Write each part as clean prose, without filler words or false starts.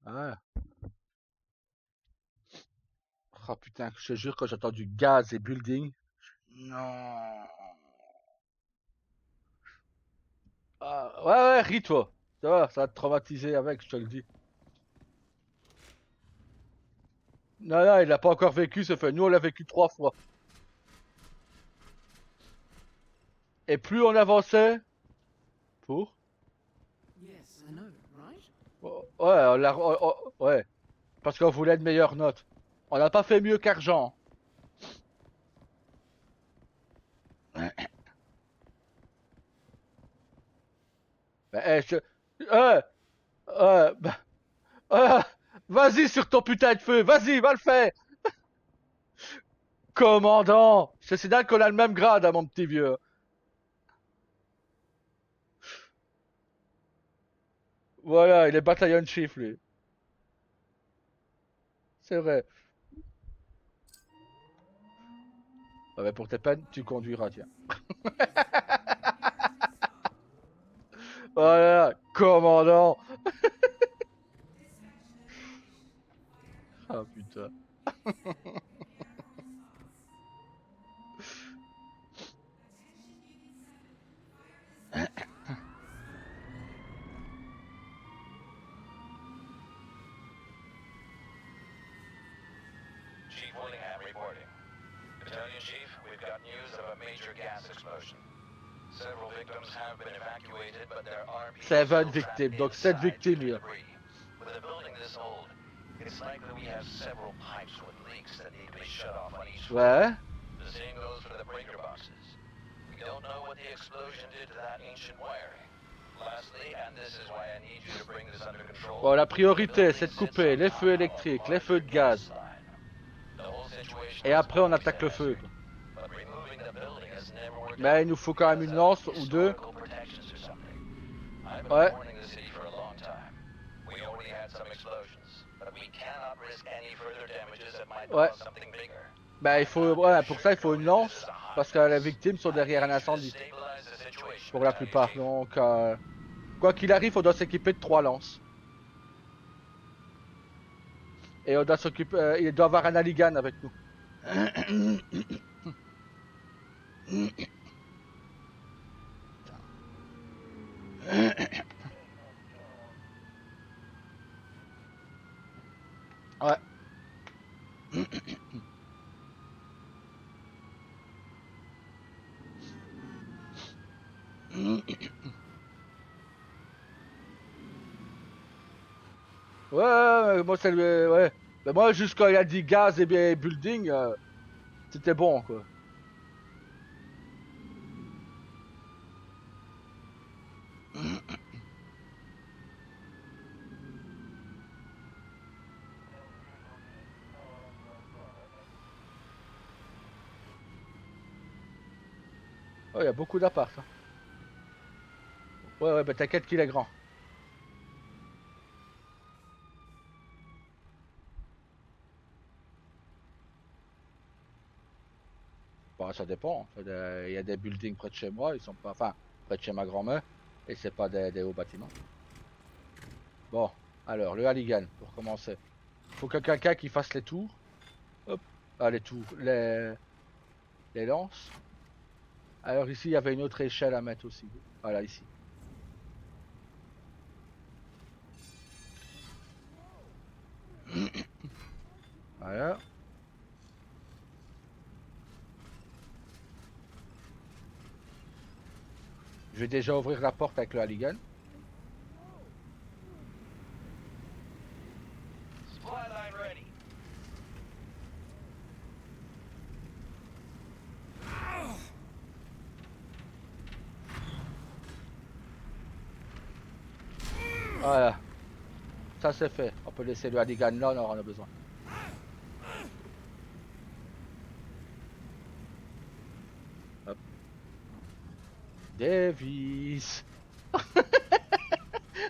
Ah, oh putain, je te jure, quand j'entends du gaz et building. Non. Ah, ouais, ouais, ris-toi. Ça va te traumatiser avec, je te le dis. Non, non, il l'a pas encore vécu ce fait. Nous, on l'a vécu 3 fois. Et plus on avançait, pour. Yes, I know, right? Oh, ouais, ouais, parce qu'on voulait de meilleures notes. On n'a pas fait mieux qu'argent. Ben, bah, vas-y sur ton putain de feu, vas-y, va le faire. Commandant, c'est dingue qu'on a le même grade, hein, mon petit vieux. Voilà, il est bataillon chief, lui. C'est vrai. Ah, ben, pour tes peines, tu conduiras, tiens. Voilà, commandant. Ah putain. Chief Willingham reporting. Battalion Chief, we've got news of a major gas explosion. Several victims have been evacuated, but there are people 7 still trapped victimes, donc 7 inside due victimes, to là. debris. With a building this old, it's likely we have several pipes with leaks that need to be shut off on each floor. Ouais. The same goes for the breaker boxes. We don't know what the explosion did to that ancient wiring. Lastly, and this is why I need you to bring this under control, Bon, la the priorité, building c'est de sits couper on les top feux of a électriques, les feux larger de gas gaz. line. The whole situation Et was après, on always attaque a le feu, hazard. quoi. But removing the building has never worked Mais out il nous faut quand même because une of lance ou deux. historical protections or something. I've been Ouais, warning the city for a long time. We already had some explosions, but we cannot risk any further damages that might ouais. cause something bigger. Bah, il I'm faut, not ouais, gonna pour ça, il faut une sugarcoat it. This is lance. a hot Parce que les mess. victimes sont I derrière un need you to incendie. stabilize the situation, Pour la Battalion plupart. Chief. Donc, quoi qu'il arrive, on doit s'équiper de 3 lances. Et on doit s'occuper. Il doit avoir un Aligan avec nous. Ouais. Ouais, moi, c'est le. Ouais. Mais moi, jusqu'à il a dit gaz et bien building, c'était bon, quoi. Oh, il y a beaucoup d'appart, hein. Ouais, ouais, bah t'inquiète qu'il est grand. Bah, ça dépend. Il y a des buildings près de chez moi, ils sont pas. Enfin, près de chez ma grand-mère, et c'est pas des hauts bâtiments. Bon, alors, le Halligan, pour commencer. Faut que quelqu'un qui fasse les tours. Hop. Ah, les tours. Les lances. Alors, ici, il y avait une autre échelle à mettre aussi. Voilà, ici. Voilà. Je vais déjà ouvrir la porte avec le Halligan. Supply line ready. Voilà. Ça, c'est fait. On peut laisser le Halligan là, on en a besoin. Hop. Davis.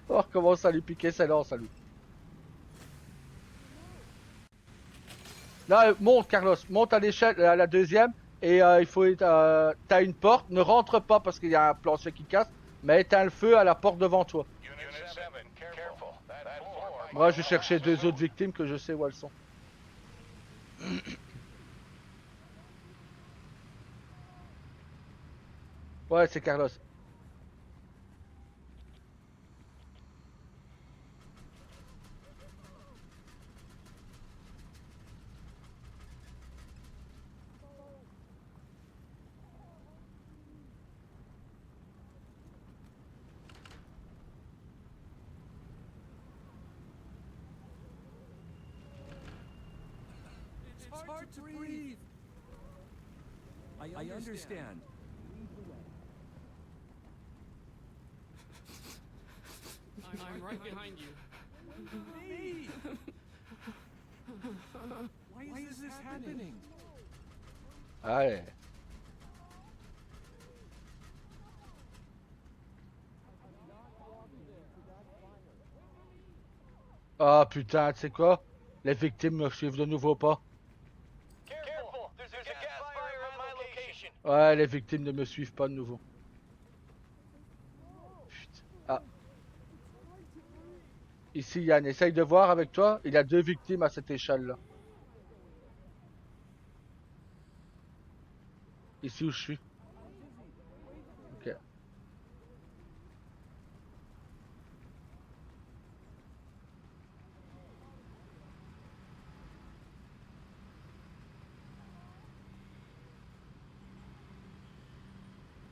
On recommence à lui piquer ses lances à lui. Là, monte, Carlos. Monte à l'échelle, à la deuxième. Et il faut. T'as une porte. Ne rentre pas parce qu'il y a un plancher qui casse. Mais éteins le feu à la porte devant toi. Unit 7, careful. That floor Moi, je vais chercher deux autres victimes que je sais où elles sont. Ouais, c'est Carlos. It's hard to breathe. I understand. I'm right behind you. Hey! Why is this happening? Allez. Ah putain, tu sais quoi? Les victimes me suivent de nouveau pas. Careful! There's a gas fire at my location. Ouais, les victimes ne me suivent pas de nouveau. Putain. Ah. Ici, Yann, essaye de voir avec toi. Il y a deux victimes à cette échelle-là. Ici où je suis. Ok.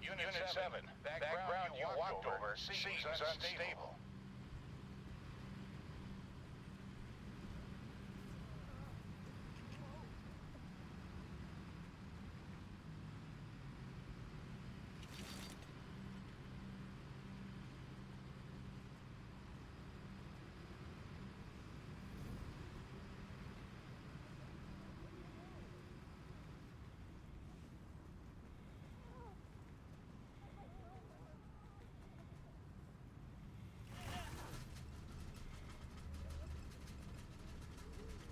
Unit 7. Background you walked over seems unstable.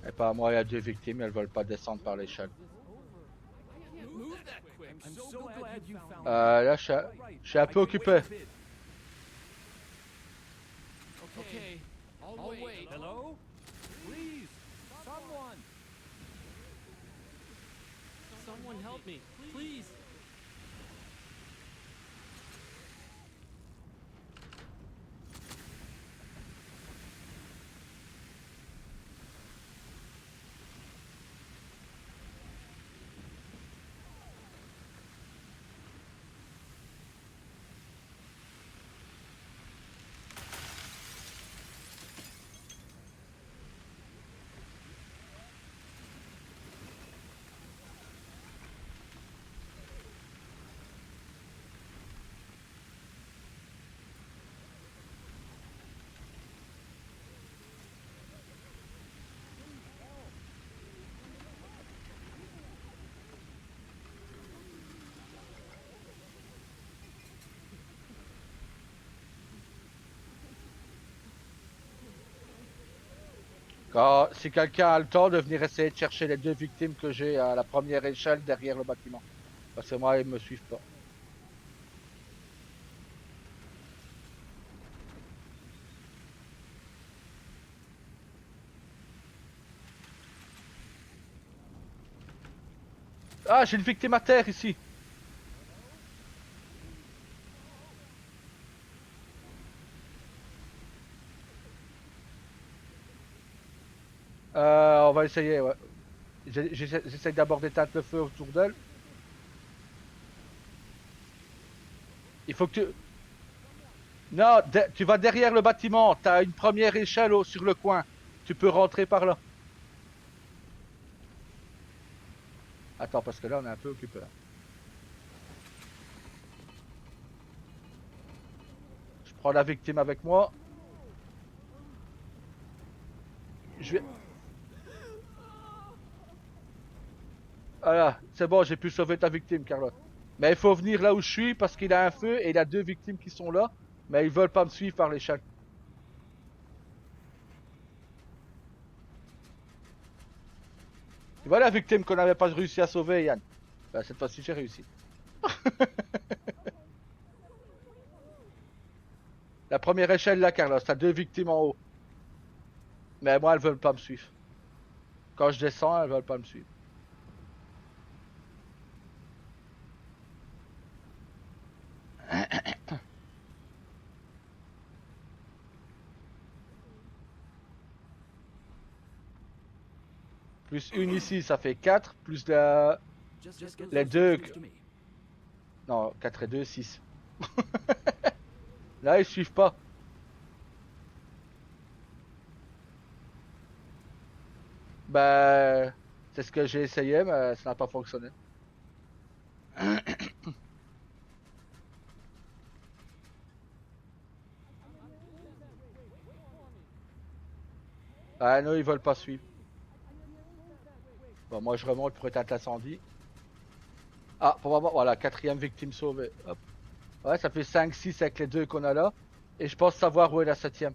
Et pas moi, il y a deux victimes, elles veulent pas descendre par l'échelle. Move that quick. I'm so glad you found Là, je suis un peu occupé. Okay, I'll wait. Hello? Please, someone. Someone help me, please. Si quelqu'un a le temps de venir essayer de chercher les deux victimes que j'ai à la première échelle derrière le bâtiment. Parce que moi, ils me suivent pas. Ah, j'ai une victime à terre ici. On va essayer, ouais. J'essaie d'abord d'éteindre le feu autour d'elle. Il faut que tu... Non, tu vas derrière le bâtiment. T'as une première échelle sur le coin. Tu peux rentrer par là. Attends, parce que là, on est un peu occupé. Je prends la victime avec moi. Je vais... Voilà, c'est bon, j'ai pu sauver ta victime, Carlotte. Mais il faut venir là où je suis parce qu'il a un feu et il a deux victimes qui sont là. Mais ils veulent pas me suivre par l'échelle. Tu vois la victime qu'on n'avait pas réussi à sauver, Yann? Bah, cette fois-ci, j'ai réussi. La première échelle là, Carlos, t'as deux victimes en haut. Mais moi, elles veulent pas me suivre. Quand je descends, elles veulent pas me suivre. Plus une ici, ça fait 4. Plus la... les deux... Non, 4 et 2, 6. Là, ils suivent pas. Bah... C'est ce que j'ai essayé, mais ça n'a pas fonctionné. Ah non, ils veulent pas suivre. Bon, moi je remonte pour éteindre l'incendie. Ah, pour voir, voilà, quatrième victime sauvée. Hop. Ouais, ça fait 5, 6 avec les deux qu'on a là. Et je pense savoir où est la septième.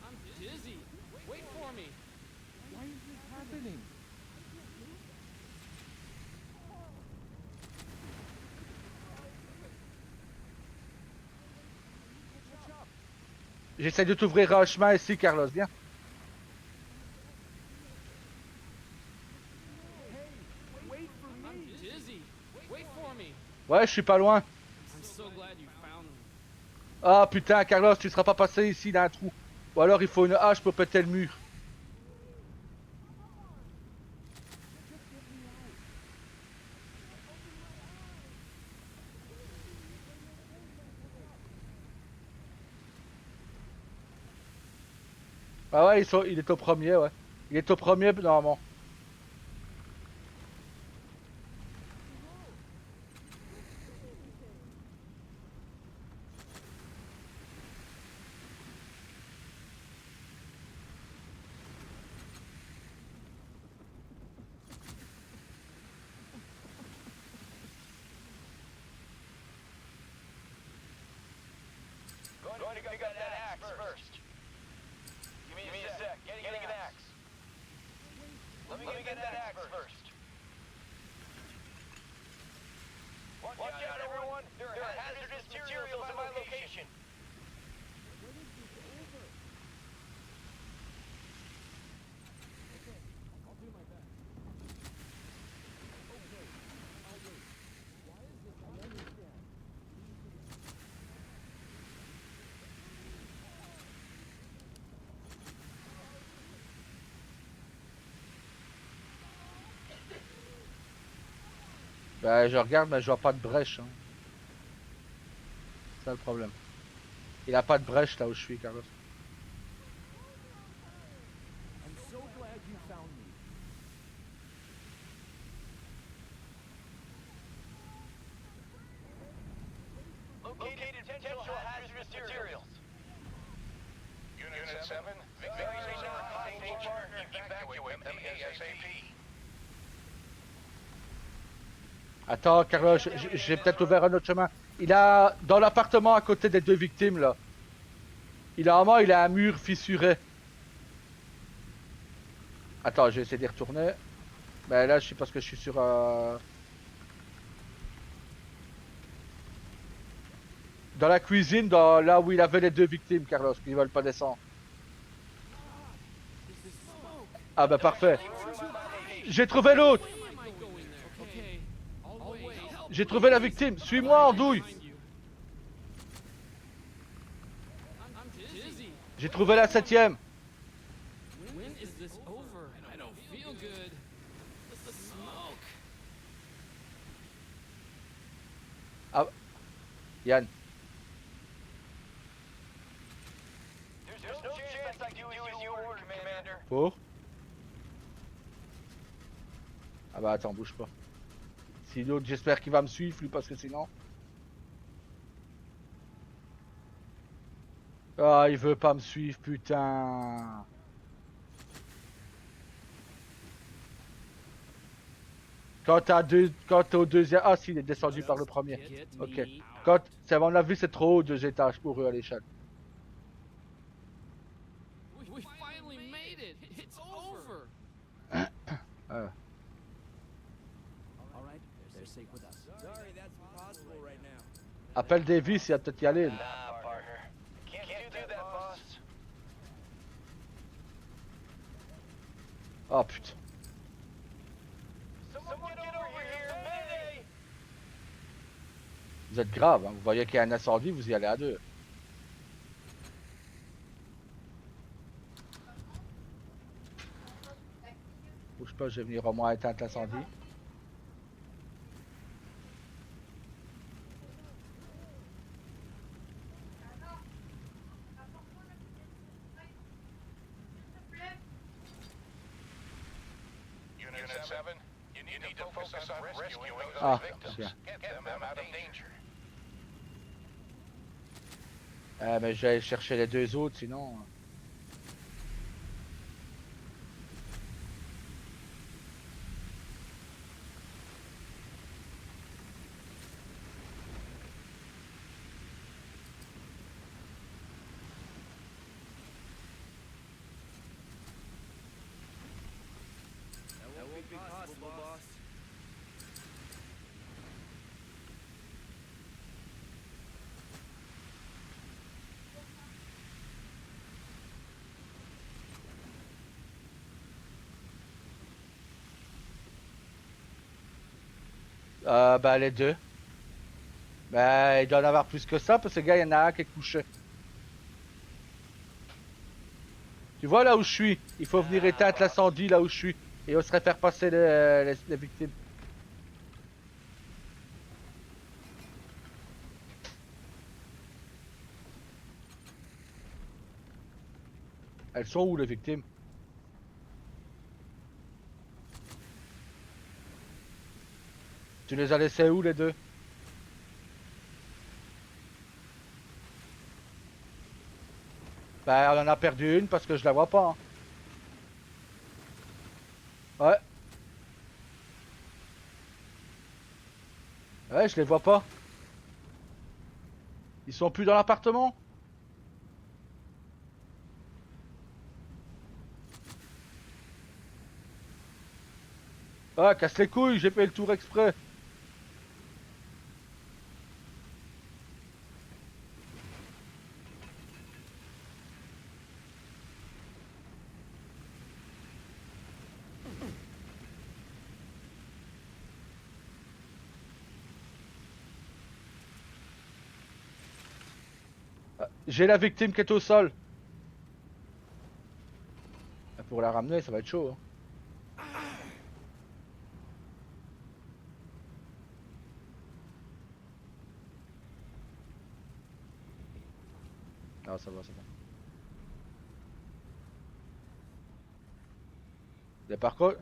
I'm dizzy. Wait for me. Why is this happening? J'essaie de t'ouvrir un chemin ici, Carlos, viens. Wait for I'm me. dizzy. Wait for me. Ouais, je suis pas loin. I'm so glad you found me. Ah putain, Carlos, tu seras pas passé ici d'un trou. Ou alors il faut une hache pour péter le mur. Ah ouais, il est au premier, ouais. Il est au premier, normalement. Going to go get that axe first. Give me a sec. Getting an axe. Let me get that axe first. Watch out, everyone. There are hazardous materials on my location. Bah, je regarde, mais je vois pas de brèche. Hein. C'est ça le problème. Il a pas de brèche là où je suis, Carlos. I'm so glad you found me. Located potential hazardous materials. Unit 7, victims are in high danger. Evacuate them ASAP. Attends, Carlos, j'ai peut-être ouvert un autre chemin. Il a, dans l'appartement à côté des deux victimes là, il a un mur fissuré. Attends, j'ai essayé d'y retourner. Mais là, je suis parce que je suis sur dans la cuisine, dans là où il avait les deux victimes, Carlos, qui veulent pas descendre. Ah bah parfait. J'ai trouvé l'autre. Where am I going there? Okay. I'll wait. Help J'ai trouvé la victime. Suis-moi, Andouille. behind you. I'm dizzy. J'ai trouvé la septième. When is this over? I don't feel good. The smoke. Ah, Yann. There's no chance I can do as you ordered, Commander. Pour. Ah bah attends, bouge pas. Si l'autre, j'espère qu'il va me suivre, lui, parce que sinon... Ah, il veut pas me suivre, putain. Quand t'es au deuxième... Ah si, il est descendu par le premier. Get Ok. me Quand... C'est à mon avis, c'est trop haut, 2 étages pour eux à l'échelle. We finally made it. It's over. Ah. All right, they're safe with us. Sorry, that's impossible right now. Appelle Davis, il va peut-être y aller. Nah, Parker. Can't do that, boss. Oh putain. Someone get over here, Mayday! Vous êtes grave, hein. Vous voyez qu'il y a un incendie, vous y allez à deux. Bouge pas, je vais venir au moins éteindre l'incendie. Unit 7, you need to focus on rescuing those Ah, victims. bien. Get them out of danger. Mais je vais aller chercher les deux autres, sinon... That won't be possible, boss. Bah les deux. Bah il doit en avoir plus que ça, parce que le gars, il y en a un qui est couché. Tu vois là où je suis? Il faut venir éteindre l'incendie là où je suis. Et on serait faire passer les victimes. Elles sont où les victimes? Tu les as laissées où les deux? Bah on en a perdu une parce que je la vois pas. Hein. Ouais. Ouais, je les vois pas. Ils sont plus dans l'appartement? Ah, casse les couilles, j'ai fait le tour exprès. J'ai la victime qui est au sol. Pour la ramener, ça va être chaud. Hein. Ah, ça va, ça va. Et par contre...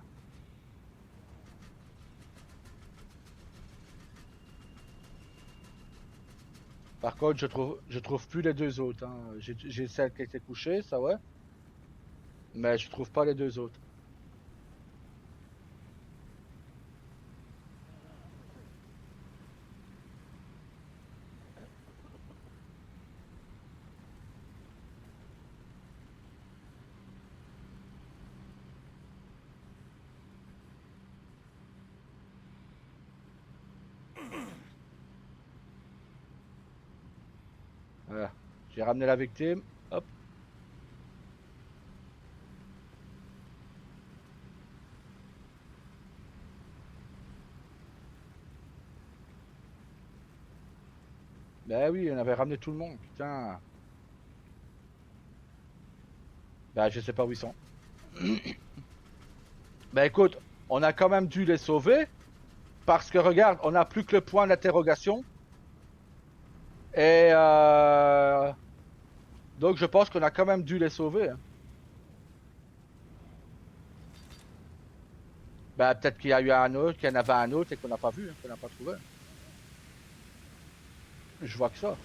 Par contre, je trouve plus les deux autres. Hein. J'ai celle qui était couchée, ça ouais. Mais je trouve pas les deux autres. Voilà. J'ai ramené la victime. Hop. Ben oui, on avait ramené tout le monde, putain. Ben je sais pas où ils sont. Ben écoute, on a quand même dû les sauver. Parce que regarde, on n'a plus que le point d'interrogation. Et donc je pense qu'on a quand même dû les sauver. Hein. Ben peut-être qu'il y a eu un autre, qu'il y en avait un autre et qu'on n'a pas vu, hein, qu'on n'a pas trouvé. Je vois que ça.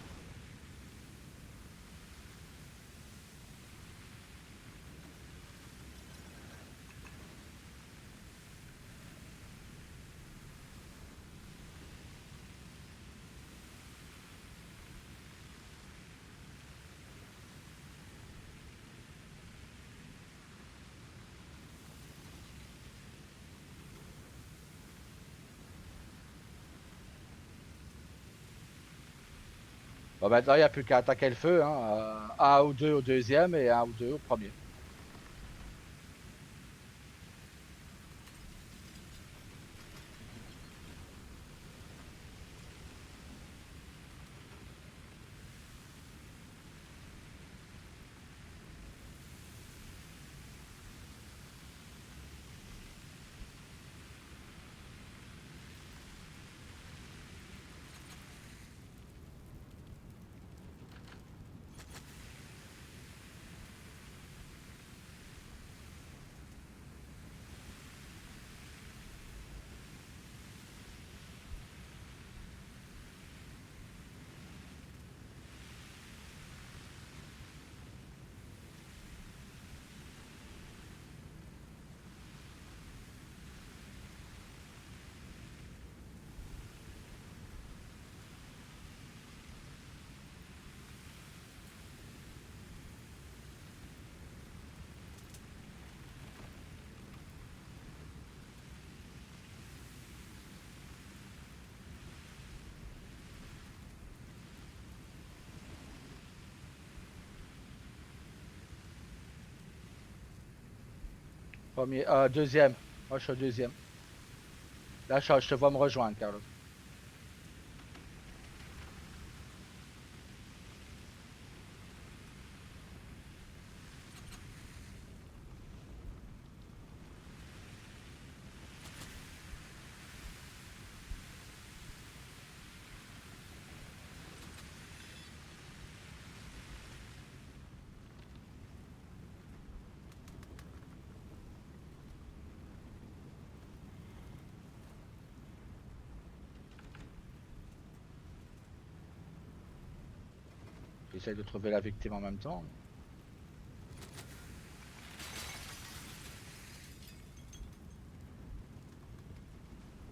Bon, maintenant, il n'y a plus qu'à attaquer le feu. Hein. Un ou deux au deuxième et un ou deux au premier. Premier, deuxième. Moi, je suis au deuxième. Là, je te vois me rejoindre, Carlos. J'essaye de trouver la victime en même temps.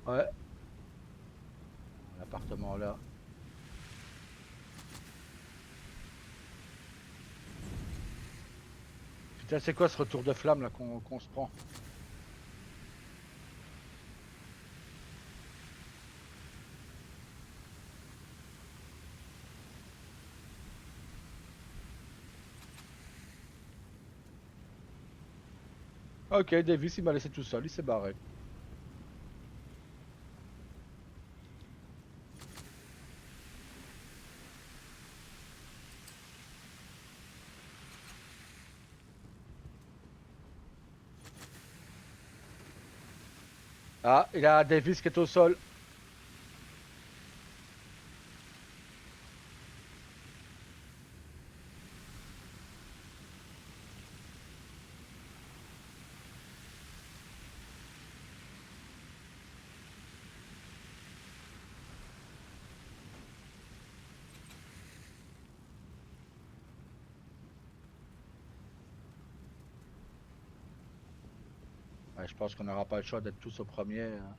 Ouais. L'appartement là. Putain, c'est quoi ce retour de flamme là qu'on se prend? Ok, Davis il m'a laissé tout seul, il s'est barré. Ah, il y a Davis qui est au sol. Ouais, je pense qu'on n'aura pas le choix d'être tous au premier. Hein.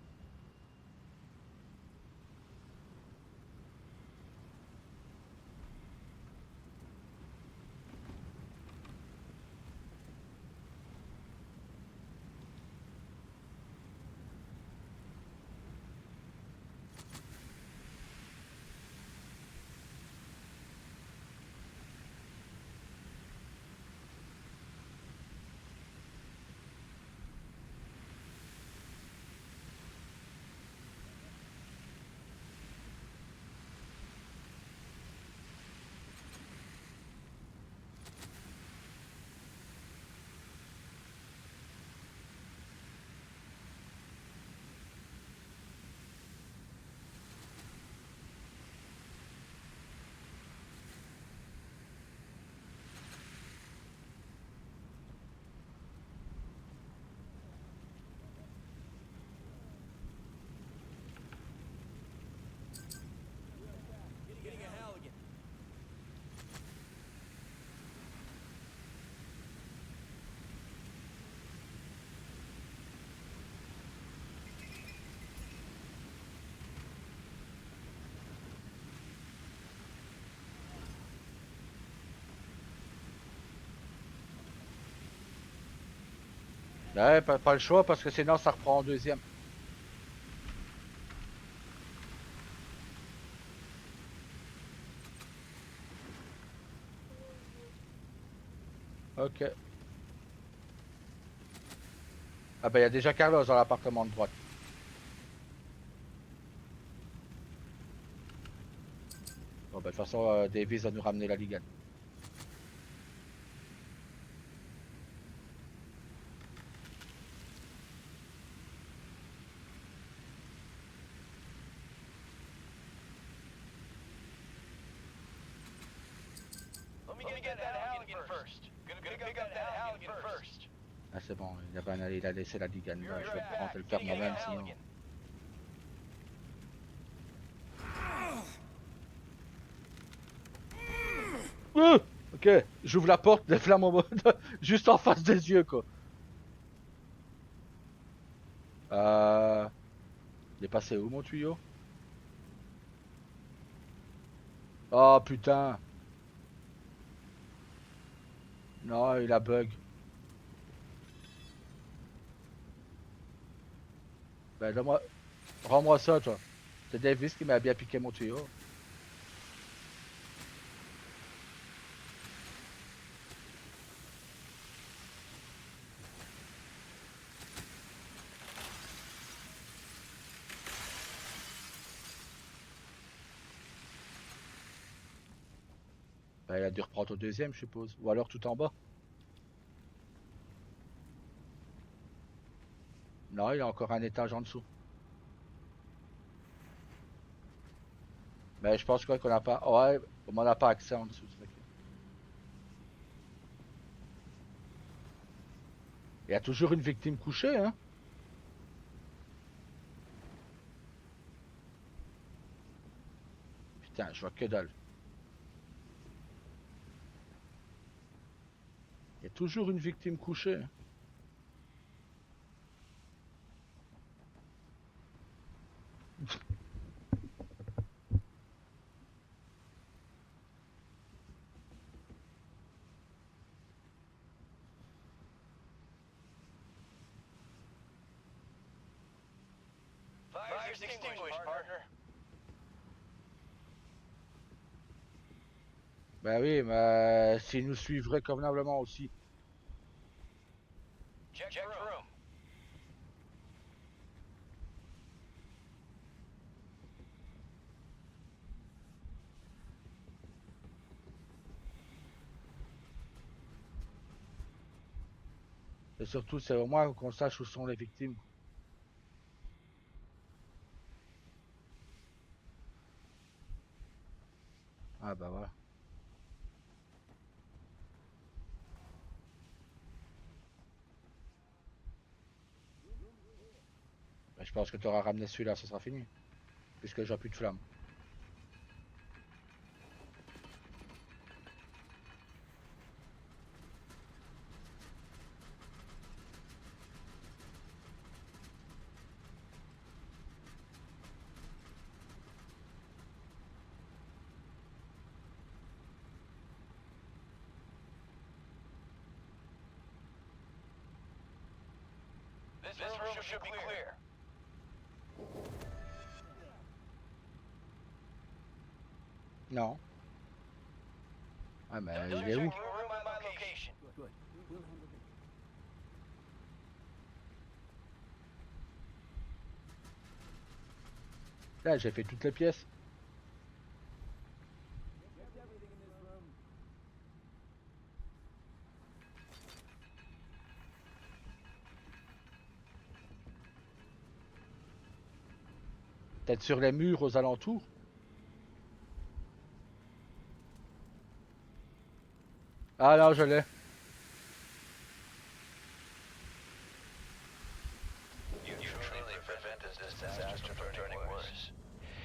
Getting a Halligan. Ouais, pas le choix parce que sinon ça reprend en deuxième. Ok. Ah bah il y a déjà Carlos dans l'appartement de droite. Bon bah de toute façon Davis va nous ramener la Ligue. Let me get that Halligan first. Gonna pick up that Halligan first. Ah c'est bon, il a laissé la Ligue là, je vais prendre et le faire moi-même sinon. Ok, j'ouvre la porte, des flammes en mode juste en face des yeux quoi. Il est passé où mon tuyau? Oh putain. Non, il a bug. Ben donne-moi, rends-moi ça toi. C'est Davis qui m'a bien piqué mon tuyau. Ben, il a dû reprendre au deuxième, je suppose. Ou alors tout en bas. Non, il y a encore un étage en dessous. Mais je pense qu'on n'a pas. Ouais, on n'en a pas accès en dessous. C'est vrai que- Il y a toujours une victime couchée, hein. Putain, je vois que dalle. Il y a toujours une victime couchée, hein. Fire's extinguished, partner. Ben oui, mais s'il nous suivrait convenablement aussi. Check room. Et surtout, c'est au moins qu'on sache où sont les victimes. Ah bah voilà. Ben, je pense que tu auras ramené celui-là, ce sera fini. Puisque j'ai plus de flammes. This room should be clear. Non. Ah mais il Check est your où? room by my location. Good. We'll handle it. Là, j'ai fait toutes les pièces. Checked everything in this room. Peut-être sur les murs aux alentours. Ah non, je l'ai. You truly prevented this disaster from turning worse.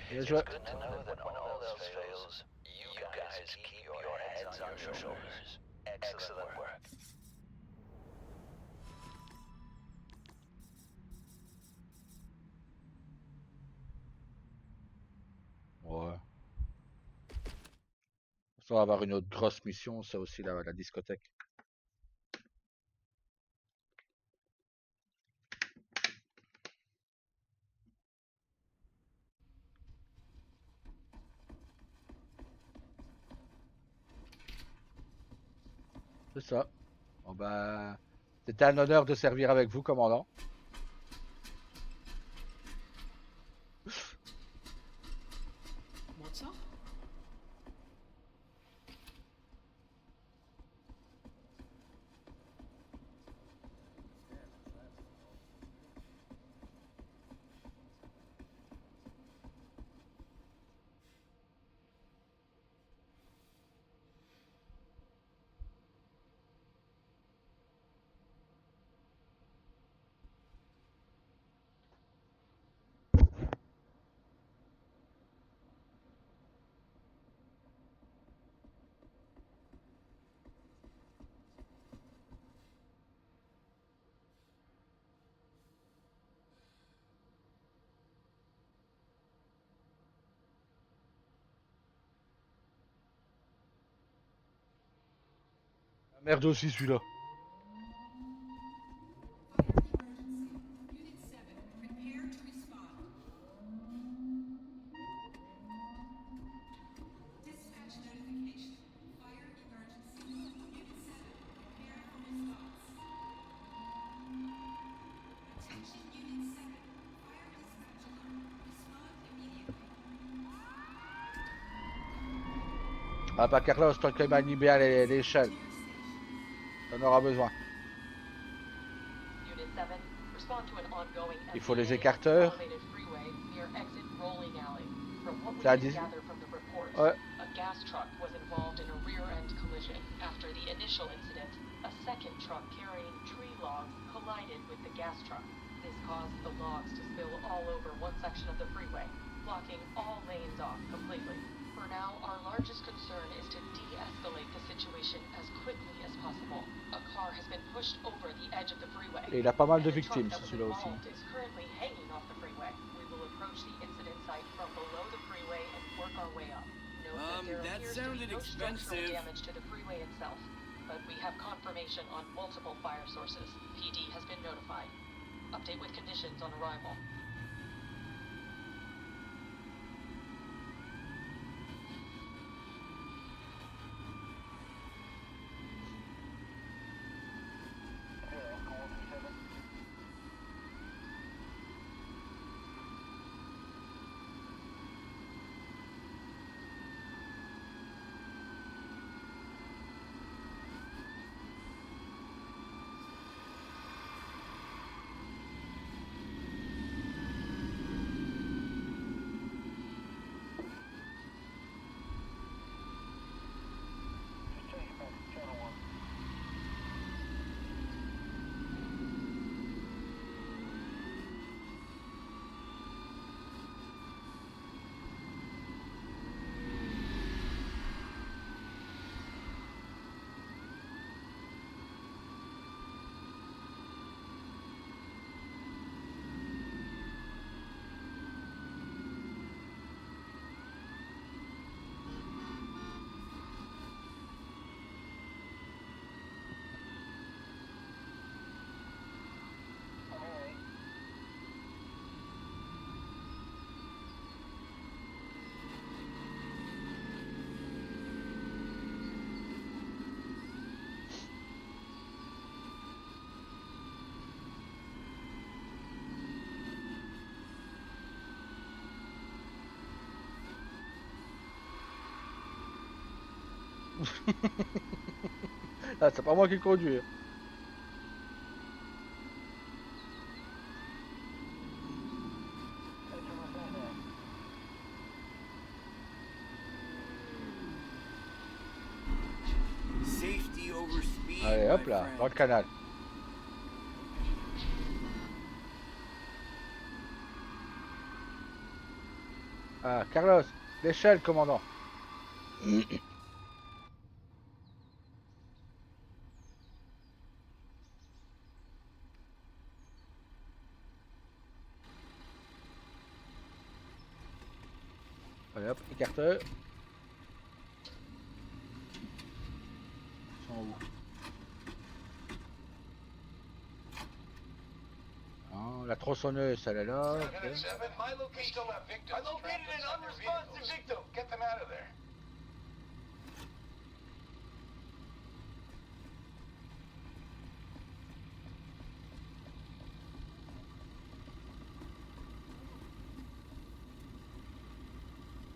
Bien It's joué. good to know that when all else fails, you guys keep your heads on your shoulders. Excellent work. Ouais. Ça va avoir une autre grosse mission, ça aussi, la discothèque. C'est ça. Bon bah, c'était un honneur de servir avec vous, commandant. What's up? Merde aussi celui-là. Unit 7, prepare to respond. Dispatch notification. Fire emergency. Unit 7, prepare for response. Attention Unit 7, fire dispatch alert. Respond immediately. Ah pas Carlos, toi qui manies bien les chaînes. T'en auras besoin. Unit 7, respond to an ongoing Il faut les MPA écarteurs. elevated freeway near exit Rolling Alley. From what we Ça a can dit- gather from the reports, Ouais. a gas truck was involved in a rear-end collision. After the initial incident, a second truck carrying tree logs collided with the gas truck. This caused the logs to spill all over one section of the freeway, blocking all lanes off completely. For now, our largest concern is to de-escalate the situation as quickly as possible. A car has been pushed over the edge of the freeway. Et il a pas mal de and the truck victimes, that was celui-là aussi. involved is currently hanging off the freeway. We will approach the incident site from below the freeway and work our way up. Note that there That appears to be sounded no structural expensive. damage to the freeway itself, but we have confirmation on multiple fire sources. PD has been notified. Update with conditions on arrival. Ah, c'est pas moi qui conduis. Safety over speed. Allez, hop my là, friend. dans le canal. Ah, Carlos, l'échelle, commandant. Allez hop, écarteur. Ils sont où? Ah, la tronçonneuse, elle est là. ok. Unit 7, my location. Still have victims. I located an unresponsive victim. Get them out of there.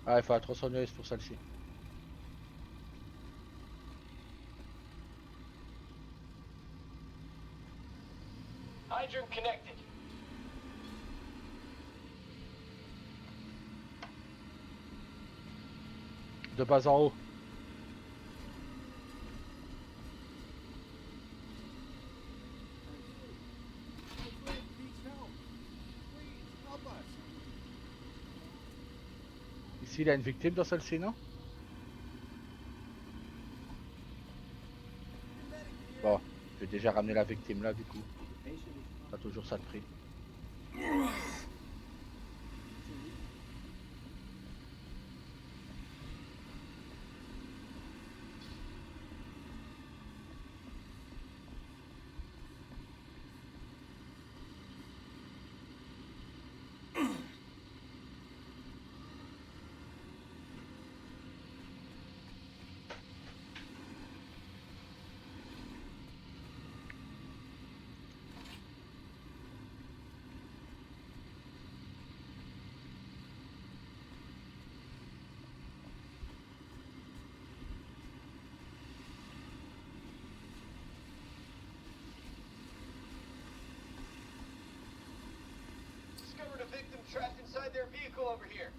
Ah, il faut la tronçonneuse pour celle-ci. Hydrant connected. De bas en haut. Frank needs help. Please, help us. Ici, il y a une victime dans celle-ci, non? Bon, je vais déjà ramener la victime là, du coup. T'as toujours ça de prix. Discovered a victim trapped inside their vehicle over here.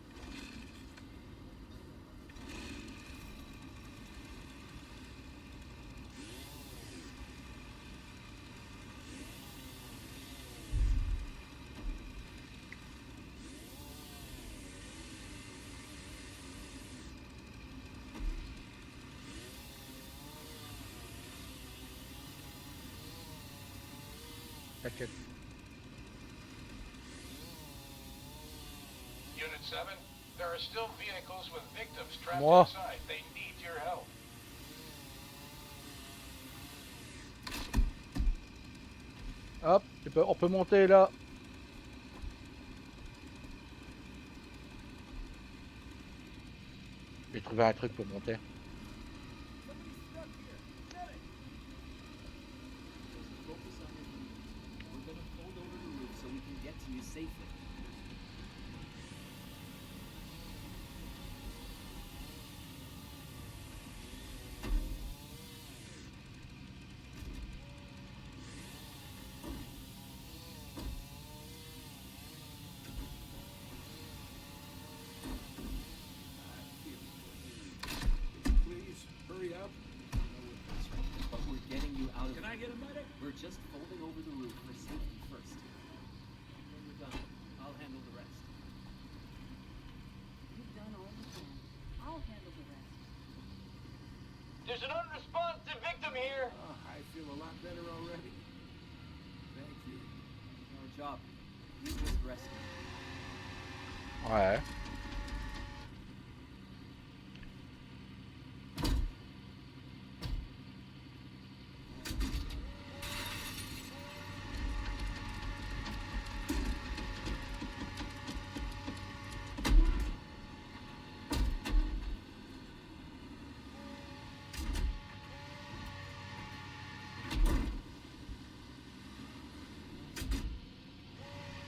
T'inquiète. Unit 7, there are still vehicles with victims trapped Moi. inside. They need your help. Hop, on peut monter là. J'ai trouvé un truc pour monter. Somebody's stuck here. Get it. Focus on your movement. We're gonna fold over the roof so we can get to you safely. Please, hurry up. But we're getting you out of Can I get a medic? We're just folding over the roof for safety first. When we're done, I'll handle the rest. You've done all you can. I'll handle the rest. There's an unresponsive victim here. Oh, I feel a lot better already. Thank you. Our job. You just rescue. Ouais.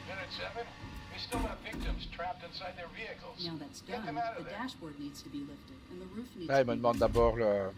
Unit 7, we still have victims trapped inside their vehicles. Now that's Get done, them out of the there. dashboard needs to be lifted, and the roof needs Là, to il me be... demande d'abord le...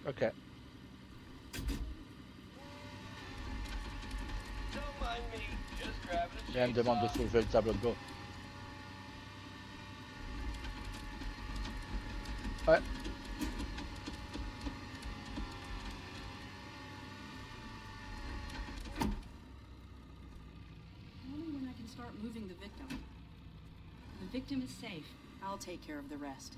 Ok. Don't mind me, just grabbing a Là, il me demande de chainsaw. soulever le tableau de bord. Ouais. Only when I can start moving the victim. The victim is safe. I'll take care of the rest.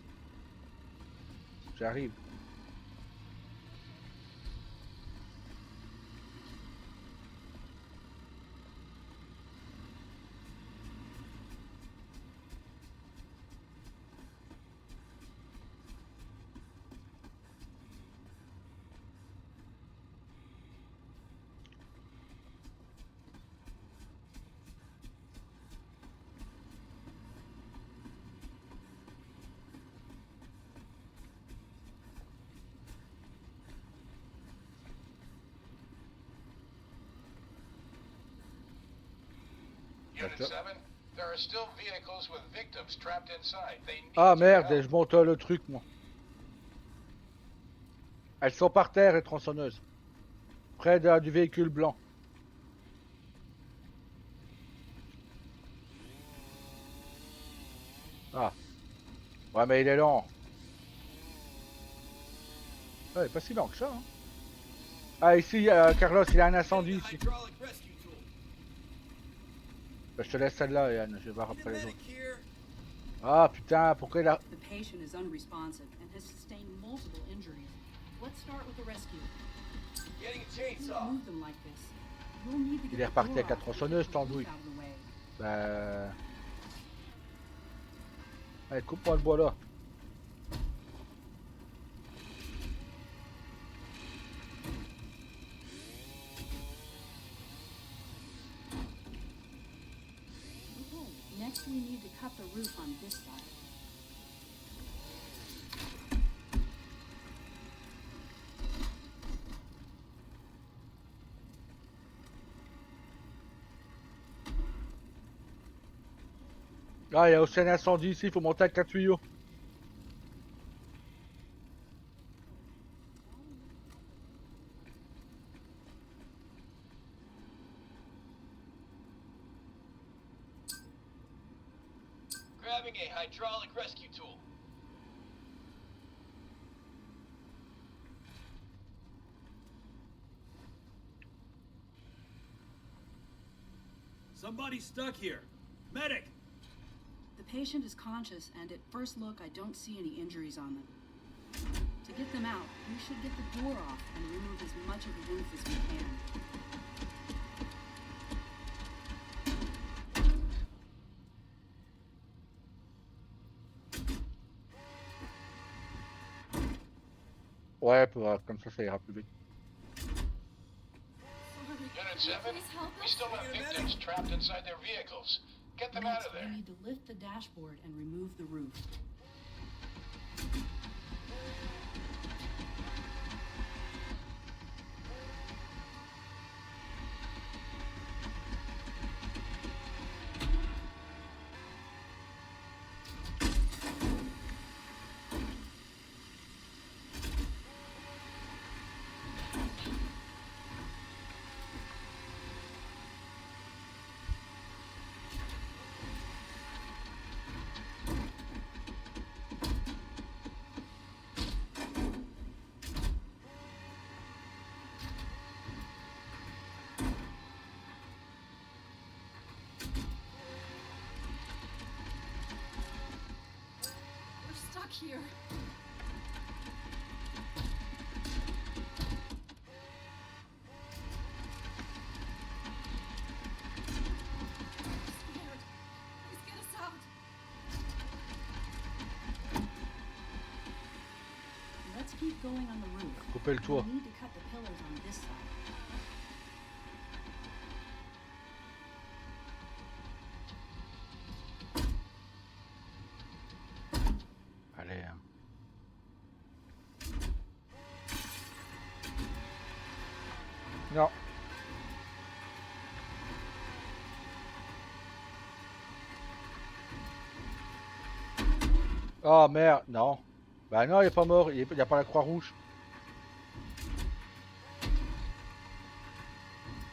Unit D'accord. 7, there are still vehicles with victims trapped inside. They need Ah your merde, help. je monte le truc moi. Elles sont par terre, les tronçonneuses. Près du véhicule blanc. Ah. Ouais, mais il est lent. Ouais, il est pas si lent que ça. Hein. Ah, ici, Carlos, il y a un incendie ici. Hydraulic rescue tool. Bah, je te laisse celle-là, Yann. Je vais voir après les Medic autres. here. Ah, putain, pourquoi il a... The patient is unresponsive and has sustained multiple injuries. Let's start with the rescue. Getting a Don't chainsaw. move them like this. You'll need to Il get est the reparti door avec la off and tronçonneuse, get the roof t'andouille. out of the way. Bah... Allez, coupe-moi le bois là. Next, we need to cut the roof on this side. Ah, il y a aussi un incendie ici, il faut monter avec un tuyau. Grabbing a hydraulic rescue tool. Somebody's stuck here. Medic! The patient is conscious, and at first look, I don't see any injuries on them. To get them out, we should get the door off and remove as much of the roof as we can. Ouais, comme ça ira plus vite. Unit 7, we still have victims trapped inside their vehicles. Get them out Next, of there. we need to lift the dashboard and remove the roof. We're stuck here. We're scared. Please get us out. Let's keep going on the roof. Couper le We toit. need to cut the pillars on this side. Allez. Hein. Non. Oh merde, non. Bah non, il est pas mort, il y a pas la croix rouge.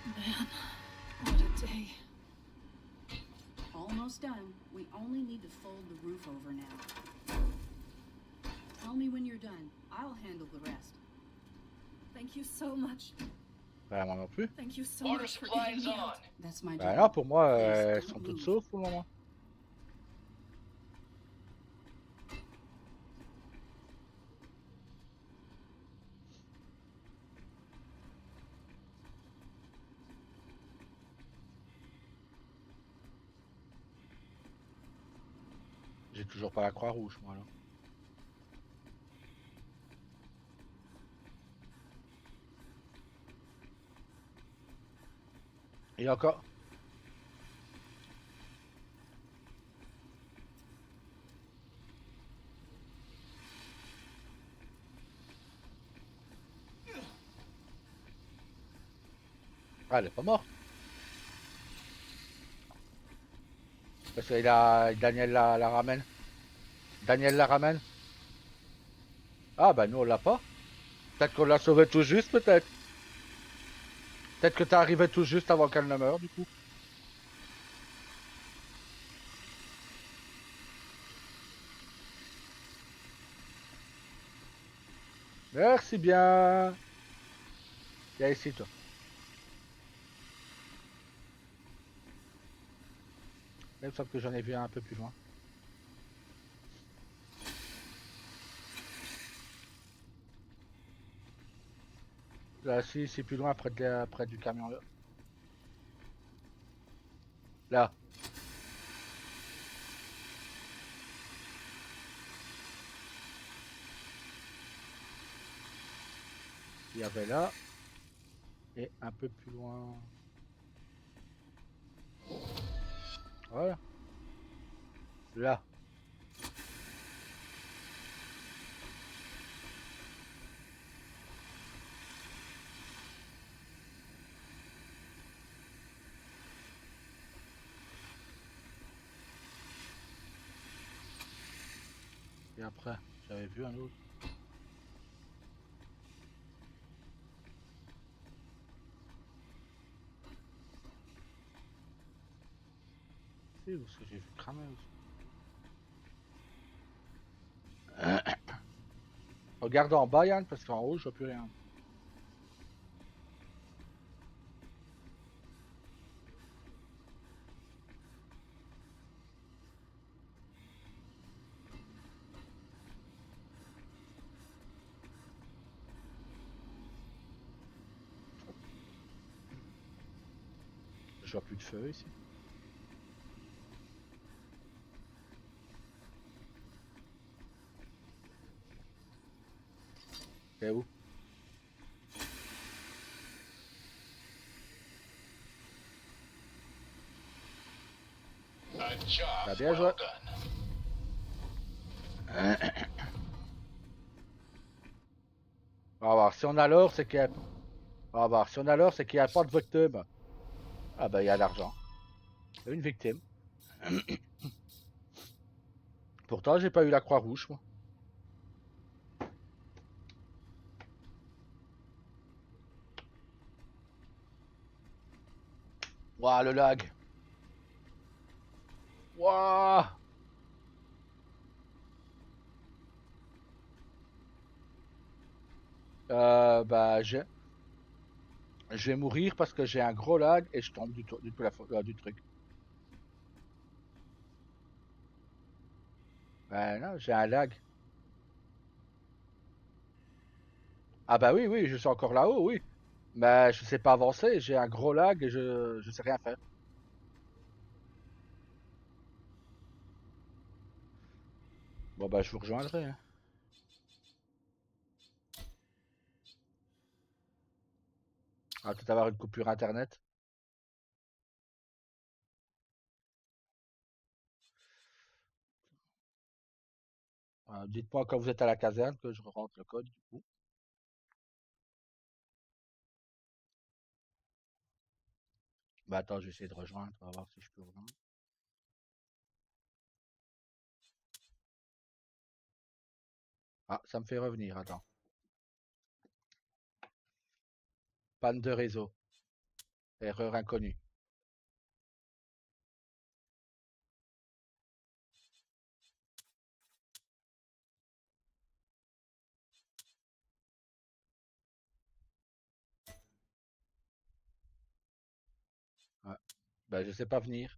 Man, what a day. Almost done. We only need to fold the roof over now. Tell me when you're done. I'll handle the rest. Thank you so much. Bah moi non plus. Thank you so Order much for supply getting is me on. out. That's my Bah job. non, pour moi, Please, elles don't sont toutes move. sauves pour le moment. J'ai toujours pas la croix rouge, moi là. Et encore. Ah, elle est pas morte. Parce que Daniel la ramène. Daniel la ramène. Ah bah nous on l'a pas. Peut-être qu'on l'a sauvé tout juste, peut-être. Peut-être que t'es arrivé tout juste avant qu'elle ne meure, du coup. Merci bien. Viens ici, toi. Il me semble que j'en ai vu un peu plus loin. Là, si, c'est plus loin, près du camion, là. Là. Il y avait là. Et un peu plus loin. Voilà. Là. Et après, j'avais vu un autre. C'est où ce que j'ai vu cramer aussi. Regarde en bas, Yann, parce qu'en haut, je vois plus rien. Je vois plus de feu ici. Et où? A job Bah, bien joué. well done. On va voir. Si on a l'or, c'est qu'il y a... On va voir. Si on a l'or, c'est qu'il n'y a pas de victime. Ah bah, il y a l'argent. Une victime. Pourtant, j'ai pas eu la croix rouge, moi. Waouh, le lag. Waouh. Bah, je vais mourir parce que j'ai un gros lag et je tombe du truc. Ben non, j'ai un lag. Ah bah oui, oui, je suis encore là-haut, oui. Mais je sais pas avancer, j'ai un gros lag et je sais rien faire. Bon bah je vous rejoindrai, hein. On va peut-être avoir une coupure internet. Dites-moi quand vous êtes à la caserne que je rentre le code du coup. Bah attends, je vais essayer de rejoindre, on va voir si je peux rejoindre. Ah, ça me fait revenir, attends. Panne de réseau. Erreur inconnue. Ouais. Bah je sais pas venir.